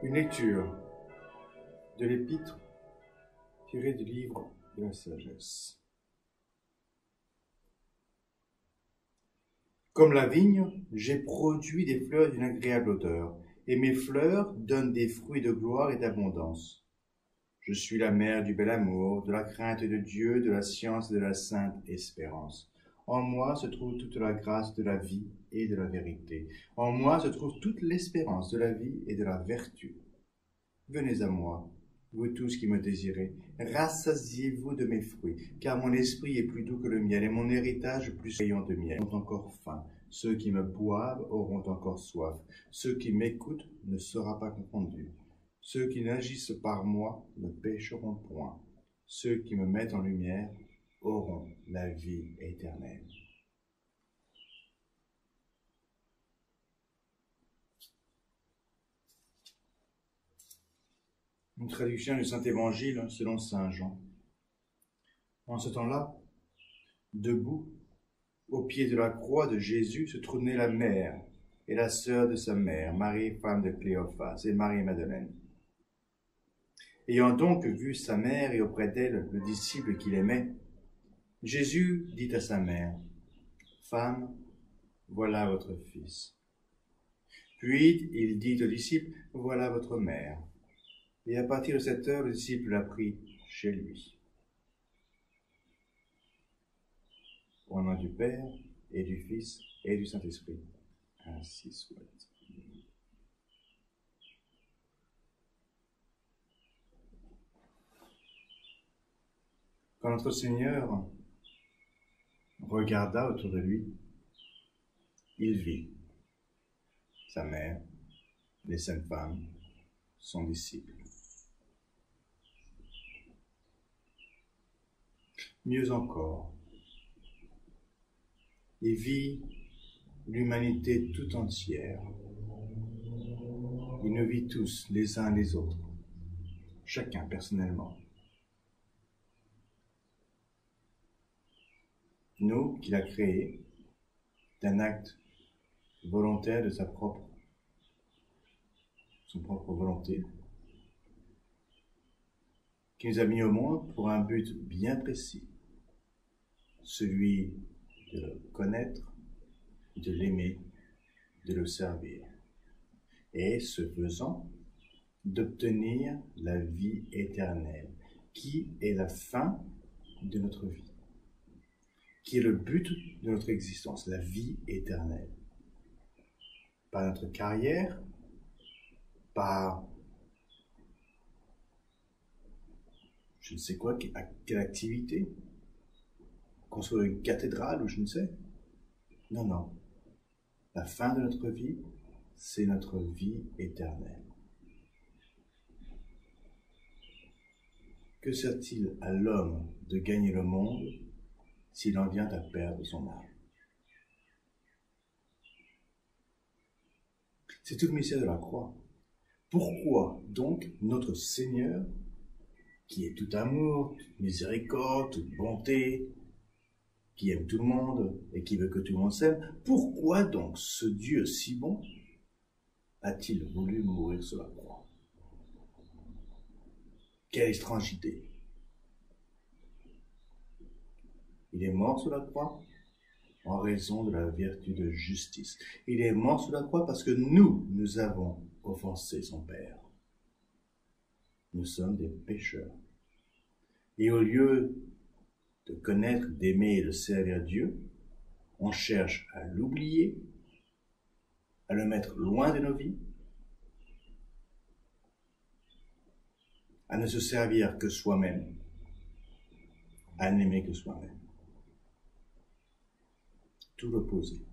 Une lecture de l'Épître tirée du livre de la sagesse. Comme la vigne, j'ai produit des fleurs d'une agréable odeur, et mes fleurs donnent des fruits de gloire et d'abondance. Je suis la mère du bel amour, de la crainte de Dieu, de la science et de la sainte espérance. En moi se trouve toute la grâce de la vie et de la vérité. En moi se trouve toute l'espérance de la vie et de la vertu. Venez à moi, vous tous qui me désirez, rassasiez-vous de mes fruits, car mon esprit est plus doux que le miel, et mon héritage plus rayant de miel. Ont encore faim, ceux qui me boivent auront encore soif, ceux qui m'écoutent ne sera pas confondu. Ceux qui n'agissent par moi ne pécheront point, ceux qui me mettent en lumière auront la vie éternelle. Une traduction du Saint-Évangile selon saint Jean. En ce temps-là, debout, au pied de la croix de Jésus, se trouvaient la mère et la sœur de sa mère, Marie, femme de Cléophas, et Marie-Madeleine. Ayant donc vu sa mère et auprès d'elle le disciple qu'il aimait, Jésus dit à sa mère, « Femme, voilà votre fils. » Puis il dit au disciple, « Voilà votre mère. » Et à partir de cette heure, le disciple l'a pris chez lui. Au nom du Père, et du Fils, et du Saint-Esprit. Ainsi soit. Quand notre Seigneur regarda autour de lui, il vit sa mère, les saintes femmes, son disciple. Mieux encore, il vit l'humanité tout entière. Il nous vit tous, les uns les autres, chacun personnellement. Nous, qu'il a créés, d'un acte volontaire de son propre volonté, qui nous a mis au monde pour un but bien précis, celui de le connaître, de l'aimer, de le servir, et ce faisant, d'obtenir la vie éternelle, qui est la fin de notre vie, qui est le but de notre existence, la vie éternelle. Par notre carrière, par je ne sais quoi, quelle activité, construire une cathédrale ou je ne sais. Non, non. La fin de notre vie, c'est notre vie éternelle. Que sert-il à l'homme de gagner le monde s'il en vient à perdre son âme? C'est tout le mystère de la croix. Pourquoi donc notre Seigneur, qui est tout amour, toute miséricorde, toute bonté, qui aime tout le monde et qui veut que tout le monde s'aime, pourquoi donc ce Dieu si bon a-t-il voulu mourir sur la croix? Quelle étrange idée! Il est mort sur la croix en raison de la vertu de justice. Il est mort sur la croix parce que nous avons offensé son Père. Nous sommes des pécheurs. Et au lieu de connaître, d'aimer et de servir Dieu, on cherche à l'oublier, à le mettre loin de nos vies, à ne se servir que soi-même, à n'aimer que soi-même. Tout l'opposé.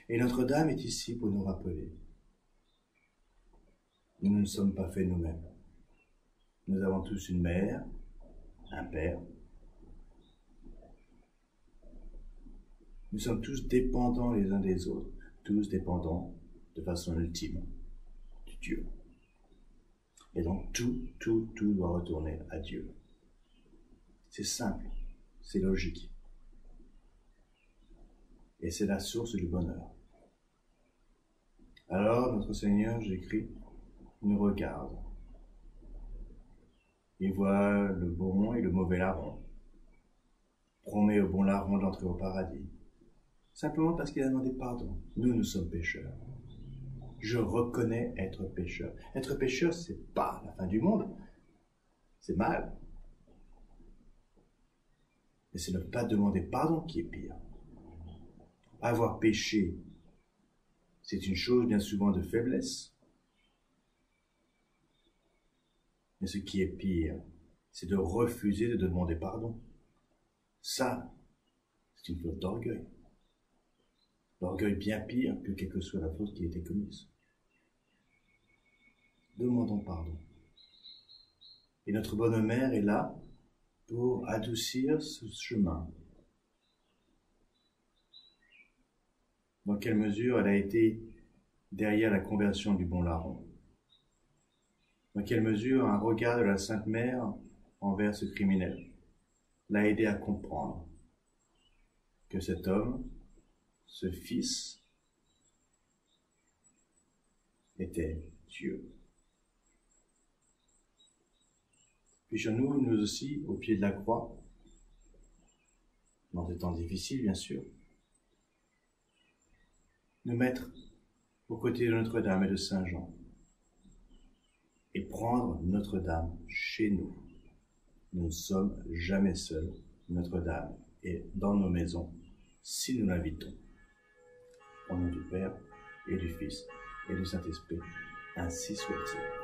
Et Notre-Dame est ici pour nous rappeler. Nous ne sommes pas faits nous-mêmes. Nous avons tous une mère, un père. Nous sommes tous dépendants les uns des autres, tous dépendants de façon ultime de Dieu. Et donc tout doit retourner à Dieu. C'est simple, c'est logique. Et c'est la source du bonheur. Alors, notre Seigneur, j'écris, nous regarde. Il voit le bon et le mauvais larron, promet au bon larron d'entrer au paradis, simplement parce qu'il a demandé pardon. Nous sommes pécheurs. Je reconnais être pécheur. Être pécheur, c'est pas la fin du monde. C'est mal. Mais c'est ne pas demander pardon qui est pire. Avoir péché, c'est une chose bien souvent de faiblesse. Mais ce qui est pire, c'est de refuser de demander pardon. Ça, c'est une faute d'orgueil. L'orgueil bien pire que quelle que soit la faute qui a été commise. Demandons pardon. Et notre bonne mère est là pour adoucir ce chemin. Dans quelle mesure elle a été derrière la conversion du bon larron? Dans quelle mesure un regard de la Sainte Mère envers ce criminel l'a aidé à comprendre que cet homme, ce fils, était Dieu. Puissions-nous, nous aussi, au pied de la croix, dans des temps difficiles, bien sûr, nous mettre aux côtés de Notre-Dame et de Saint Jean et prendre Notre-Dame chez nous. Nous ne sommes jamais seuls. Notre-Dame est dans nos maisons si nous l'invitons. Au nom du Père et du Fils et du Saint-Esprit, ainsi soit-il.